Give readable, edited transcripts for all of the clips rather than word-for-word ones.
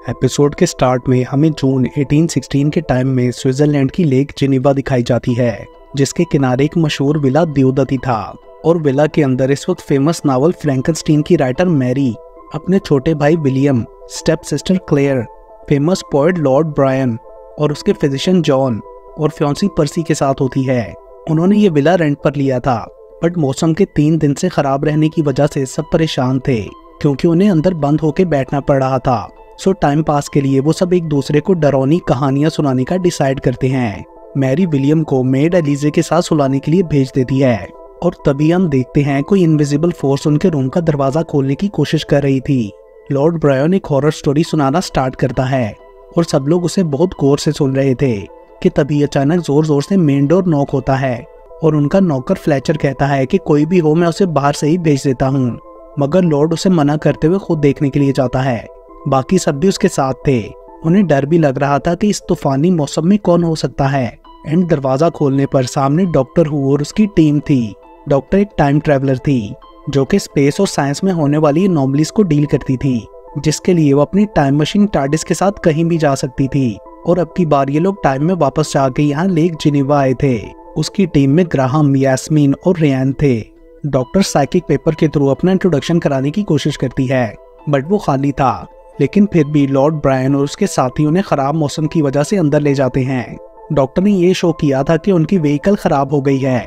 Episode के start में हमें जून 1816 के टाइम में स्विट्जरलैंड की लेक जिनेवा दिखाई जाती है, जिसके किनारे एक मशहूर विला दियोदती था। और विला के अंदर इस वक्त फेमस नावल फ्रैंकनस्टीन की राइटर मैरी अपने छोटे भाई William, step sister Claire, famous poet Lord Byron और उसके फिजिशियन जॉन और फ्योंसी पर्सी के साथ होती है। उन्होंने ये विला रेंट पर लिया था, बट मौसम के 3 दिन से खराब रहने की वजह से सब परेशान थे, क्योंकि उन्हें अंदर बंद होकर बैठना पड़ रहा था। सो टाइम पास के लिए वो सब एक दूसरे को डरावनी कहानियां सुनाने का डिसाइड करते हैं। मैरी विलियम को मेड एलिजे के साथ सुलाने के लिए भेज देती है, और तभी हम देखते हैं कोई इनविजिबल फोर्स उनके रूम का दरवाजा खोलने की कोशिश कर रही थी। लॉर्ड ब्रायन एक हॉरर स्टोरी सुनाना स्टार्ट करता है और सब लोग उसे बहुत गौर से सुन रहे थे कि तभी अचानक जोर जोर से मेन डोर नॉक होता है और उनका नौकर फ्लेचर कहता है कि कोई भी हो मैं उसे बाहर से ही भेज देता हूँ, मगर लॉर्ड उसे मना करते हुए खुद देखने के लिए जाता है। बाकी सब भी उसके साथ थे। उन्हें डर भी लग रहा था कि इस तूफानी मौसम में कौन हो सकता है। एंड दरवाजा खोलने पर सामने डॉक्टर हू और उसकी टीम थी। डॉक्टर एक टाइम ट्रैवलर थी जो कि स्पेस और साइंस में होने वाली एनोमलीज को डील करती थी, जिसके लिए वो अपनी टाइम मशीन टार्डिस के साथ कहीं भी जा सकती थी। और अब की बार ये लोग टाइम में वापस जाके यहाँ लेक जिनेवा आए थे। उसकी टीम में ग्राहम, यास्मीन और रियान थे। डॉक्टर साइकिक पेपर के थ्रू अपना इंट्रोडक्शन कराने की कोशिश करती है, बट वो खाली था। लेकिन फिर भी लॉर्ड ब्रायन और उसके साथियों ने खराब मौसम की वजह से अंदर ले जाते हैं। डॉक्टर ने ये शो किया था कि उनकी व्हीकल खराब हो गई है।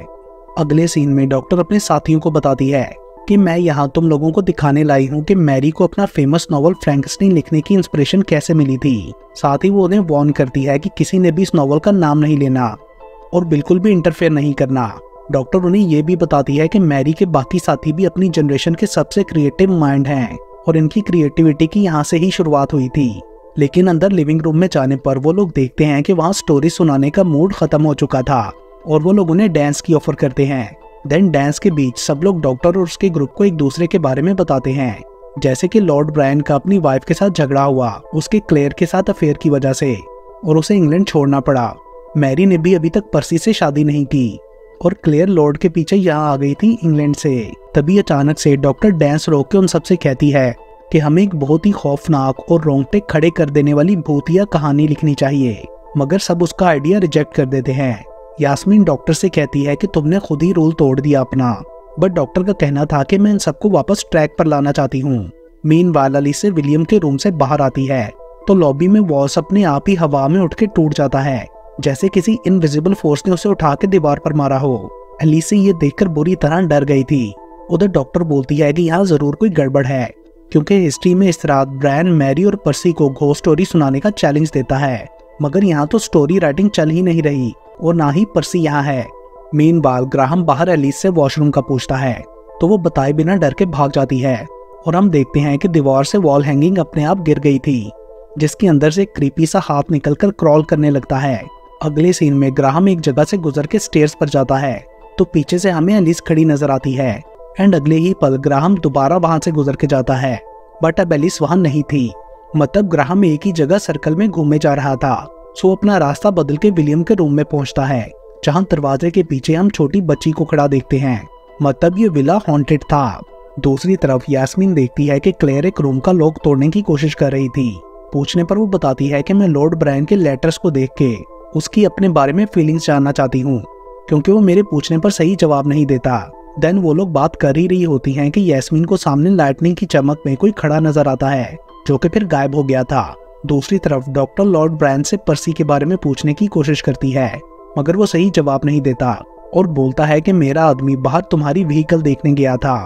अगले सीन में डॉक्टर अपने साथियों को बताती है कि मैं यहाँ तुम लोगों को दिखाने लाई हूँ कि मैरी को अपना फेमस नॉवल फ्रैंकनस्टीन लिखने की इंस्पिरेशन कैसे मिली थी। साथ ही वो उन्हें वार्न करती है कि किसी ने भी इस नॉवल का नाम नहीं लेना और बिल्कुल भी इंटरफेयर नहीं करना। डॉक्टर उन्हें ये भी बताती है कि मैरी के बाकी साथी भी अपनी जनरेशन के सबसे क्रिएटिव माइंड हैं और इनकी क्रिएटिविटी की यहाँ से ही शुरुआत हुई थी। लेकिन अंदर लिविंग रूम में जाने पर वो लोग देखते हैं कि वहाँ स्टोरी सुनाने का मूड खत्म हो चुका था और वो लोग उन्हें डांस की ऑफर करते हैं। देन डांस के बीच सब लोग डॉक्टर और उसके ग्रुप को एक दूसरे के बारे में बताते हैं, जैसे कि लॉर्ड ब्रायन का अपनी वाइफ के साथ झगड़ा हुआ उसके क्लेयर के साथ अफेयर की वजह से और उसे इंग्लैंड छोड़ना पड़ा। मैरी ने भी अभी तक पर्सी से शादी नहीं की और क्लेयर लॉर्ड के पीछे यहाँ आ गई थी इंग्लैंड से। तभी अचानक से डॉक्टर डांस रोक के उन सबसे कहती है कि हमें एक बहुत ही खौफनाक और रोंगटे खड़े कर देने वाली भूतिया कहानी लिखनी चाहिए, मगर सब उसका आइडिया रिजेक्ट कर देते हैं। यास्मीन डॉक्टर से कहती है कि तुमने खुद ही रूल तोड़ दिया अपना, बट डॉक्टर का कहना था कि मैं इन सबको वापस ट्रैक पर लाना चाहती हूँ। मीनवाइल एलिसे विलियम के रूम से बाहर आती है तो लॉबी में वॉल्स अपने आप ही हवा में उठ के टूट जाता है, जैसे किसी इनविजिबल फोर्स ने उसे उठा के दीवार पर मारा हो। एलिसे ये देखकर बुरी तरह डर गई थी। उधर डॉक्टर बोलती है कि यहाँ जरूर कोई गड़बड़ है, क्योंकि हिस्ट्री में इस रात ब्रायन मैरी और पर्सी को घोस्ट स्टोरी सुनाने का चैलेंज देता है, मगर यहाँ तो स्टोरी राइटिंग चल ही नहीं रही और ना ही पर्सी यहाँ है। मीनवाइल ग्राहम बाहर एलिस से वॉशरूम का पूछता है तो वो बताए बिना डर के भाग जाती है और हम देखते हैं कि दीवार से वॉल हैंगिंग अपने आप गिर गई थी, जिसके अंदर से एक क्रीपी सा हाथ निकलकर क्रॉल करने लगता है। अगले सीन में ग्राहम एक जगह से गुजर के स्टेयर्स पर जाता है तो पीछे से हमें एलिस खड़ी नजर आती है। एंड अगले ही पल ग्राहम दोबारा वहां से गुजर के जाता है, बट अब एलिस वहां नहीं थी। मतलब ग्राहम एक ही जगह सर्कल में घूमे जा रहा था। सो अपना रास्ता बदल के विलियम के रूम में पहुंचता है, जहां दरवाजे के पीछे हम छोटी बच्ची को खड़ा देखते हैं। मतलब ये विला हॉन्टेड था। दूसरी तरफ यास्मीन देखती है कि क्लेयर एक रूम का लॉक तोड़ने की कोशिश कर रही थी। पूछने पर वो बताती है कि मैं लॉर्ड ब्रायन के लेटर्स को देख के उसकी अपने बारे में फीलिंग्स जानना चाहती हूँ, क्योंकि वो मेरे पूछने पर सही जवाब नहीं देता। देन वो लोग बात कर ही रही होती हैं कि यास्मीन को सामने लाइटनिंग की चमक में कोई खड़ा नजर आता है, जो कि फिर गायब हो गया था। दूसरी तरफ डॉक्टर लॉर्ड ब्रायन से पर्सी के बारे में पूछने की कोशिश करती है, मगर वो सही जवाब नहीं देता और बोलता है कि मेरा आदमी बाहर तुम्हारी व्हीकल देखने गया था,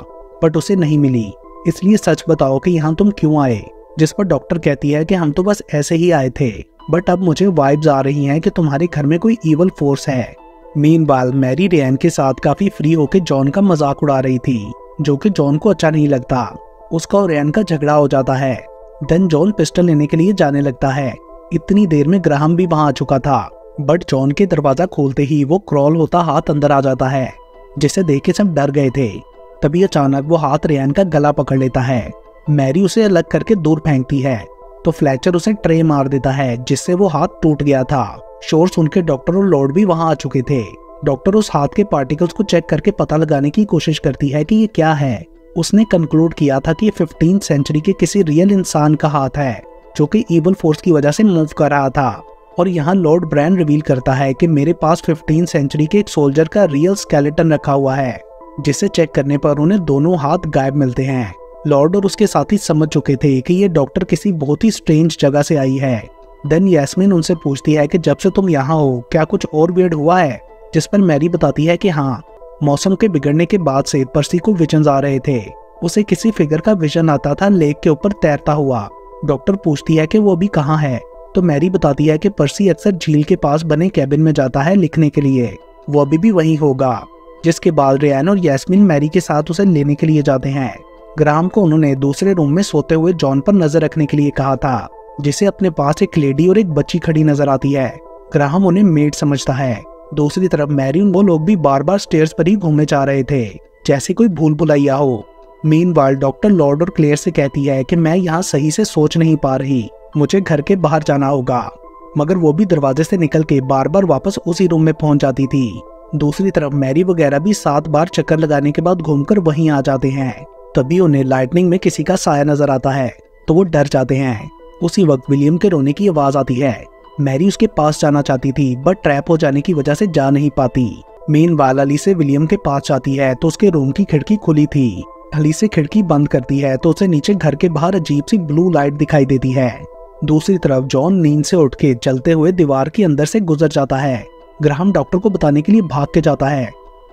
बट उसे नहीं मिली, इसलिए सच बताओ कि यहाँ तुम क्यों आए। जिस पर डॉक्टर कहती है कि हम तो बस ऐसे ही आए थे, बट अब मुझे वाइब्स आ रही हैं कि तुम्हारे घर में कोई ईवल फोर्स है। मीनवाइल मैरी रियान के साथ काफी फ्री होकर जॉन का मजाक उड़ा रही थी, जो कि जॉन को अच्छा नहीं लगता। उसका और रियान का झगड़ा हो जाता है। देन जॉन पिस्टल लेने के लिए जाने लगता है। इतनी देर में ग्राहम भी वहां आ चुका था, बट जॉन के दरवाजा खोलते ही वो क्रॉल होता हाथ अंदर आ जाता है, जिसे देख के सब डर गए थे। तभी अचानक वो हाथ रियान का गला पकड़ लेता है। मैरी उसे अलग करके दूर फेंकती है तो फ्लेचर उसे ट्रे मार देता है, जिससे वो हाथ टूट गया था। शोर सुन के डॉक्टर और लॉर्ड भी वहां आ चुके थे। डॉक्टर उस हाथ के पार्टिकल्स को चेक करके पता लगाने की कोशिश करती है कि ये क्या है। उसने कंक्लूड किया था कि ये 15th सेंचुरी के किसी रियल इंसान का हाथ है जो कि इवल फोर्स की वजह से मूव कर रहा था। और यहाँ लॉर्ड ब्रैन रिवील करता है कि मेरे पास 15th सेंचुरी के एक सोल्जर का रियल स्केलेटन रखा हुआ है, जिसे चेक करने पर उन्हें दोनों हाथ गायब मिलते हैं। लॉर्ड और उसके साथी समझ चुके थे कि ये डॉक्टर किसी बहुत ही स्ट्रेंज जगह से आई है। देन यास्मीन उनसे पूछती है कि जब से तुम यहाँ हो क्या कुछ और वियर्ड हुआ है, जिस पर मैरी बताती है कि हाँ, मौसम के बिगड़ने के बाद से पर्सी को विजन्स आ रहे थे। उसे किसी फिगर का विजन आता था लेक के ऊपर तैरता हुआ। डॉक्टर पूछती है कि वो अभी कहाँ है, तो मैरी बताती है कि पर्सी अक्सर झील के पास बने कैबिन में जाता है लिखने के लिए, वो अभी भी वहीं होगा। जिसके बाद रियान और यास्मीन मैरी के साथ उसे लेने के लिए जाते हैं। ग्राहम को उन्होंने दूसरे रूम में सोते हुए जॉन पर नजर रखने के लिए कहा था, जिसे अपने पास एक लेडी और एक बच्ची खड़ी नजर आती है। ग्राहम उन्हें मेड समझता है। दूसरी तरफ मैरी वो लोग भी बार बार स्टेयर्स पर ही घूमने जा रहे थे, जैसे कोई भूल भुलैया हो। मीनवाइल डॉक्टर लॉर्ड और क्लेयर से कहती है कि मैं यहाँ सही से सोच नहीं पा रही, मुझे घर के बाहर जाना होगा। मगर वो भी दरवाजे से निकल के बार बार वापस उसी रूम में पहुंच जाती थी। दूसरी तरफ मैरी वगैरह भी 7 बार चक्कर लगाने के बाद घूमकर वहीं आ जाते हैं। तभी उन्हें लाइटनिंग में किसी का साया नजर आता है, तो वो डर जाते हैं। उसी वक्त विलियम के रोने की आवाज आती है। मैरी उसके पास जाना चाहती थी, बट ट्रैप हो जाने की वजह से जा नहीं पाती। मीनवाइल अली से विलियम के पास जाती है तो उसके रूम की खिड़की खुली थी। अली से खिड़की बंद करती है तो उसे नीचे घर के बाहर अजीब सी ब्लू लाइट दिखाई देती है। दूसरी तरफ जॉन नींद से उठ के चलते हुए दीवार के अंदर से गुजर जाता है। ग्राहम डॉक्टर को बताने के लिए भाग के जाता है,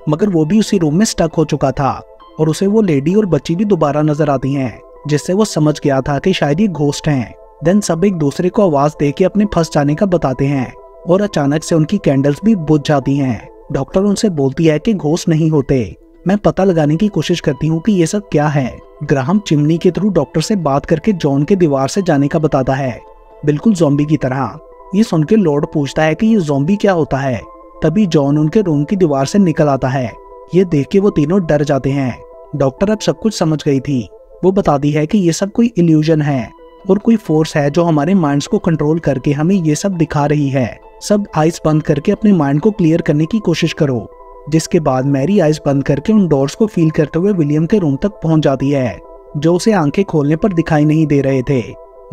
मगर वो भी उसी रूम में स्टक हो चुका था और उसे वो लेडी और बच्ची भी दोबारा नजर आती हैं, जिससे वो समझ गया था कि शायद ये घोस्ट हैं। देन सब एक दूसरे को आवाज दे के अपने फंस जाने का बताते हैं और अचानक से उनकी कैंडल्स भी बुझ जाती हैं। डॉक्टर उनसे बोलती है कि घोस्ट नहीं होते, मैं पता लगाने की कोशिश करती हूँ कि ये सब क्या है। ग्राहम चिमनी के थ्रू डॉक्टर से बात करके जॉन के दीवार से जाने का बताता है, बिल्कुल ज़ॉम्बी की तरह। ये सुन के लॉर्ड पूछता है कि ये ज़ॉम्बी क्या होता है। तभी जॉन उनके रूम की दीवार से निकल आता है। ये देख के वो तीनों डर जाते हैं। डॉक्टर अब सब कुछ समझ गई थी। वो बताती है कि ये सब कोई इल्यूजन है और कोई फोर्स है जो हमारे माइंड्स को कंट्रोल करके हमें ये सब दिखा रही है। सब आइज बंद करके अपने माइंड को क्लियर करने की कोशिश करो। जिसके बाद मैरी आइज बंद करके उन डोर्स को फील करते हुए विलियम के रूम तक पहुंच जाती है, जो उसे आंखें खोलने पर दिखाई नहीं दे रहे थे।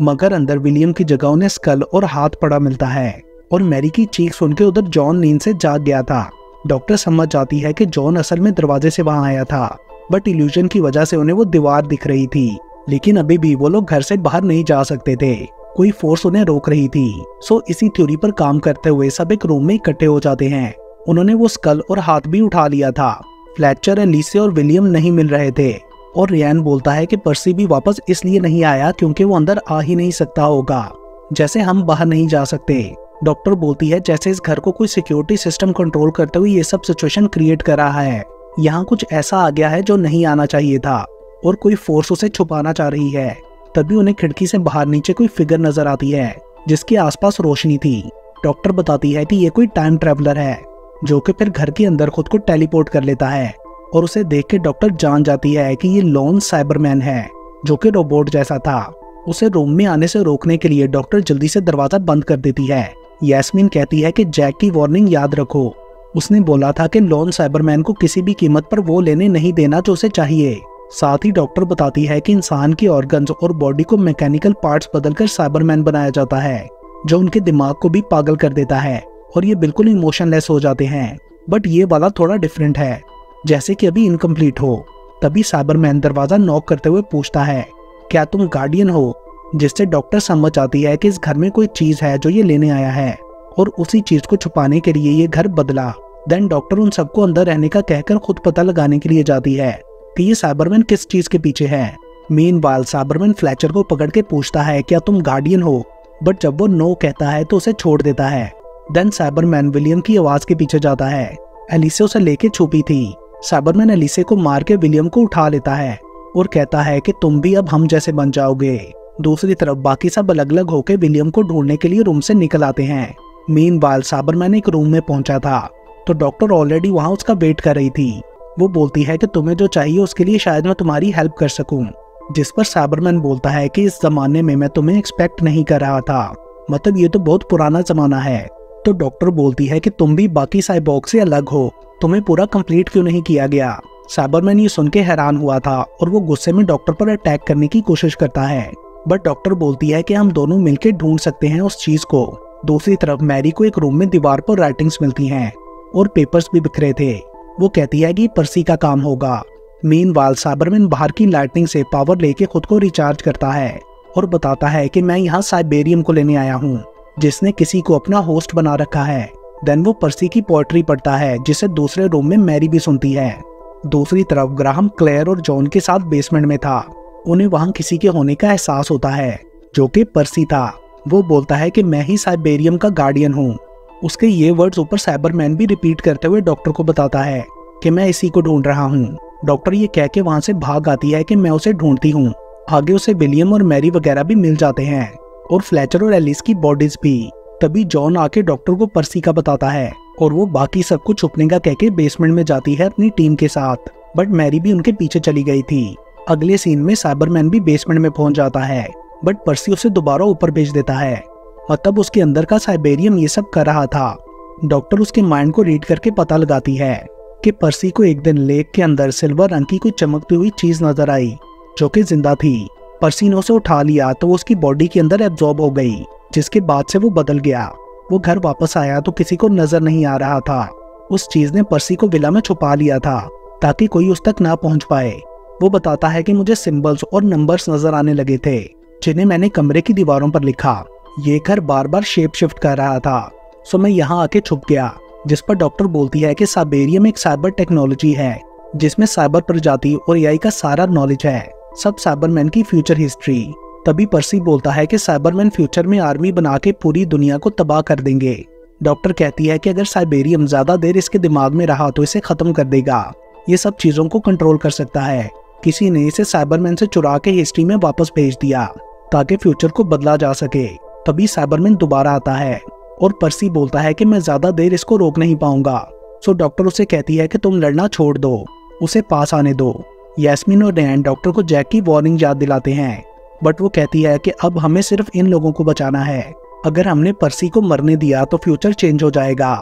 मगर अंदर विलियम की जगह उन्हें स्कल और हाथ पड़ा मिलता है और मैरी की चीख सुन के उधर जॉन नींद से जाग गया था। डॉक्टर समझ जाती है कि जॉन असल में दरवाजे से वहां आया था, बट इल्यूजन की वजह से उन्हें वो दीवार दिख रही थी। लेकिन अभी भी वो लोग घर से बाहर नहीं जा सकते थे, कोई फोर्स उन्हें रोक रही थी। सो इसी थ्योरी पर काम करते हुए सब एक रूम में इकट्ठे हो जाते हैं। उन्होंने वो स्कल और हाथ भी उठा लिया था। फ्लेचर, एलिसे और विलियम नहीं मिल रहे थे और रियान बोलता है कि पर्सी भी वापस इसलिए नहीं आया क्योंकि वो अंदर आ ही नहीं सकता होगा, जैसे हम बाहर नहीं जा सकते। डॉक्टर बोलती है जैसे इस घर को कोई सिक्योरिटी सिस्टम कंट्रोल करते हुए ये सब सिचुएशन क्रिएट कर रहा है। यहाँ कुछ ऐसा आ गया है जो नहीं आना चाहिए था और कोई फोर्स उसे छुपाना चाह रही है। तभी उन्हें खिड़की से बाहर नीचे कोई फिगर नजर आती है जिसके आसपास रोशनी थी। डॉक्टर बताती है कि ये कोई टाइम ट्रैवलर है जो कि फिर घर के अंदर खुद को टेलीपोर्ट कर लेता है और उसे देख के डॉक्टर जान जाती है कि ये लॉन साइबरमैन है जो कि रोबोट जैसा था। उसे रूम में आने से रोकने के लिए डॉक्टर जल्दी से दरवाजा बंद कर देती है। यास्मीन कहती है कि जैक की वार्निंग याद रखो, उसने बोला था कि लॉन साइबरमैन को किसी भी कीमत पर वो लेने नहीं देना जो उसे चाहिए। साथ ही डॉक्टर बताती है कि इंसान के ऑर्गन्स और बॉडी को मैकेनिकल पार्ट्स बदलकर साइबरमैन बनाया जाता है जो उनके दिमाग को भी पागल कर देता है और ये बिल्कुल इमोशनलेस हो जाते हैं। बट ये वाला थोड़ा डिफरेंट है, जैसे कि अभी इनकम्प्लीट हो। तभी साइबरमैन दरवाजा नॉक करते हुए पूछता है, क्या तुम गार्डियन हो? जिससे डॉक्टर समझ आती है कि इस घर में कोई चीज है जो ये लेने आया है और उसी चीज को छुपाने के लिए ये घर बदला। देन डॉक्टर उन सबको अंदर रहने का कहकर खुद पता लगाने के लिए जाती है कि ये साइबरमैन किस चीज के पीछे है। मीनवाइल साइबरमैन फ्लेचर को पकड़ के पूछता है, क्या तुम गार्डियन हो? बट जब वो नो कहता है तो उसे छोड़ देता है। देन साइबरमैन विलियम की आवाज के पीछे जाता है। एलिसे उसे लेके छुपी थी। साइबरमैन एलिसे को मार के विलियम को उठा लेता है और कहता है कि तुम भी अब हम जैसे बन जाओगे। दूसरी तरफ बाकी सब अलग अलग होकर विलियम को ढूंढने के लिए रूम से निकल आते हैं। मीनवाइल साइबरमैन एक रूम में पहुंचा था तो डॉक्टर ऑलरेडी वहां उसका वेट कर रही थी। वो बोलती है कि तुम्हें जो चाहिए उसके लिए शायद मैं तुम्हारी हेल्प कर सकूं। जिस पर साइबरमैन बोलता है कि इस जमाने में मैं तुम्हें एक्सपेक्ट नहीं कर रहा था, मतलब ये तो बहुत पुराना जमाना है। तो डॉक्टर बोलती है कि तुम भी बाकी साइबॉर्ग से अलग हो, तुम्हें पूरा कंप्लीट क्यों नहीं किया गया? साइबरमैन ये सुन के हैरान हुआ था और वो गुस्से में डॉक्टर पर अटैक करने की कोशिश करता है। बट डॉक्टर बोलती है कि हम दोनों मिलकर ढूंढ सकते हैं उस चीज को। दूसरी तरफ मैरी को एक रूम में दीवार पर राइटिंग्स मिलती हैं और पेपर्स भी बिखरे थे। वो कहती है कि पर्सी का काम होगा। मीनवाइल साइबरमैन बाहर की लाइटनिंग से पावर लेके खुद को रिचार्ज करता है और बताता है कि मैं यहाँ साइबेरियम को लेने आया हूँ, जिसने किसी को अपना होस्ट बना रखा है। देन वो पर्सी की पोएट्री पढ़ता है, जिसे दूसरे रूम में मैरी भी सुनती है। दूसरी तरफ ग्राहम क्लेयर और जॉन के साथ बेसमेंट में था। उन्हें वहां किसी के होने का एहसास होता है, जो कि पर्सी था। वो बोलता है कि मैं ही साइबेरियम का गार्डियन हूँ। उसके ये वर्ड्स ऊपर साइबरमैन भी रिपीट करते हुए डॉक्टर को बताता है कि मैं इसी को ढूंढ रहा हूँ। डॉक्टर ये कह के वहां से भाग आती है कि मैं उसे ढूंढती हूँ। आगे उसे विलियम और मैरी वगैरह भी मिल जाते हैं और फ्लेचर और एलिस की बॉडीज भी। तभी जॉन आके डॉक्टर को पर्सी का बताता है और वो बाकी सबको छुपने का कह के बेसमेंट में जाती है अपनी टीम के साथ। बट मैरी भी उनके पीछे चली गई थी। अगले सीन में साइबरमैन भी बेसमेंट में पहुंच जाता है, बट पर्सी उसे दोबारा ऊपर भेज देता है। मतलब उसके अंदर का साइबेरियम ये सब कर रहा था। डॉक्टर उसके माइंड को रीड करके पता लगाती है कि पर्सी को एक दिन लेक के अंदर सिल्वर रंग की कोई चमकती हुई चीज नजर आई, जो कि जिंदा थी। पर्सी ने उसे उठा लिया तो वो उसकी बॉडी के अंदर एब्जॉर्ब हो गई, जिसके बाद से वो बदल गया। वो घर वापस आया तो किसी को नजर नहीं आ रहा था। उस चीज ने पर्सी को विला में छुपा लिया था ताकि कोई उस तक ना पहुंच पाए। वो बताता है कि मुझे सिंबल्स और नंबर्स नजर आने लगे थे, जिन्हें मैंने कमरे की दीवारों पर लिखा। ये घर बार बार शेप शिफ्ट कर रहा था, सो मैं यहाँ आके छुप गया। जिस पर डॉक्टर बोलती है कि साइबेरियम एक साइबर टेक्नोलॉजी है, जिसमें साइबर प्रजाति और एआई का सारा नॉलेज है, सब साइबरमैन की फ्यूचर हिस्ट्री। तभी पर्सी बोलता है कि साइबरमैन फ्यूचर में आर्मी बना के पूरी दुनिया को तबाह कर देंगे। डॉक्टर कहती है कि अगर साइबेरियम ज्यादा देर इसके दिमाग में रहा तो इसे खत्म कर देगा। ये सब चीजों को कंट्रोल कर सकता है। किसी ने इसे साइबरमैन से चुरा के हिस्ट्री में वापस भेज दिया ताकि फ्यूचर को बदला जा सके। तभी साइबरमैन दोबारा आता है और पर्सी बोलता है कि मैं ज्यादा देर इसको रोक नहीं पाऊंगा। सो डॉक्टर उसे कहती है कि तुम लड़ना छोड़ दो, उसे पास आने दो। यास्मीन और रैन डॉक्टर को जैक की वार्निंग याद दिलाते हैं, बट वो कहती है कि अब हमें सिर्फ इन लोगों को बचाना है। अगर हमने पर्सी को मरने दिया तो फ्यूचर चेंज हो जाएगा,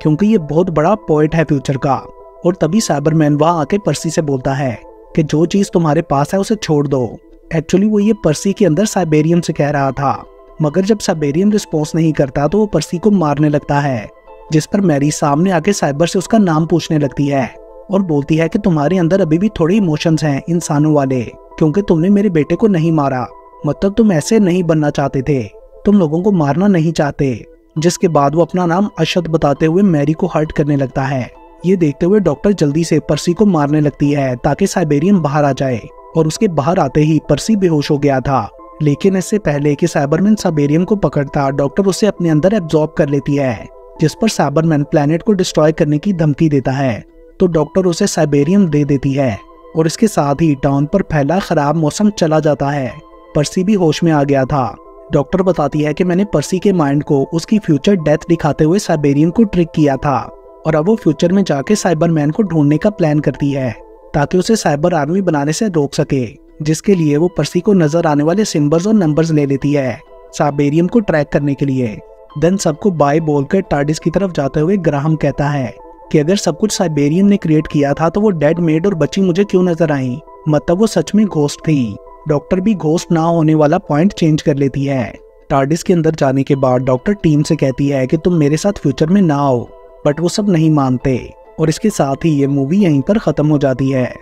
क्योंकि ये बहुत बड़ा पॉइंट है फ्यूचर का। और तभी साइबरमैन वहां आके पर्सी से बोलता है कि जो चीज तुम्हारे पास है उसे छोड़ दो। एक्चुअली वो ये पर्सी के अंदर साइबेरियम से कह रहा था, मगर जब साइबेरियम रिस्पॉन्स नहीं करता तो वो पर्सी को मारने लगता है। जिस पर मैरी सामने आके साइबर से उसका नाम पूछने लगती है और बोलती है कि तुम्हारे अंदर अभी भी थोड़े इमोशंस हैं इंसानों वाले, क्योंकि तुमने मेरे बेटे को नहीं मारा। मतलब तुम ऐसे नहीं बनना चाहते थे, तुम लोगों को मारना नहीं चाहते। जिसके बाद वो अपना नाम अशद बताते हुए मैरी को हर्ट करने लगता है। ये देखते हुए डॉक्टर जल्दी से पर्सी को मारने लगती है ताकि साइबेरियम बाहर आ जाए। और उसके बाहर आते ही पर्सी बेहोश हो गया था, लेकिन इससे पहले कि साइबरमैन साइबेरियम को पकड़ता, डॉक्टर उसे अपने अंदर एब्जॉर्ब कर लेती है। जिस पर साइबरमैन प्लेनेट को डिस्ट्रॉय करने की धमकी देता है, तो डॉक्टर उसे साइबेरियम दे देती है और इसके साथ ही टाउन पर फैला खराब मौसम चला जाता है। पर्सी भी होश में आ गया था। डॉक्टर बताती है कि मैंने पर्सी के माइंड को उसकी फ्यूचर डेथ दिखाते हुए साइबेरियम को ट्रिक किया था और अब वो फ्यूचर में जाके साइबरमैन को ढूंढने का प्लान करती है ताकि उसे साइबर आर्मी बनाने से रोक सके, जिसके लिए वो पर्सी को नजर आने वाले सिंबल्स और नंबर्स ले लेती है साइबेरियम को ट्रैक करने के लिए। देन सबको बाय बोलकर टार्डिस की तरफ जाते हुए ग्राहम कहता है कि अगर सब कुछ साइबेरियम ने क्रिएट किया था तो वो डेड मेड और बच्ची मुझे क्यों नजर आई, मतलब वो सच में घोस्ट थी। डॉक्टर भी घोस्ट ना होने वाला पॉइंट चेंज कर लेती है। टार्डिस के अंदर जाने के बाद डॉक्टर टीम से कहती है कि तुम मेरे साथ फ्यूचर में ना आओ, बट वो सब नहीं मानते और इसके साथ ही ये मूवी यहीं पर खत्म हो जाती है।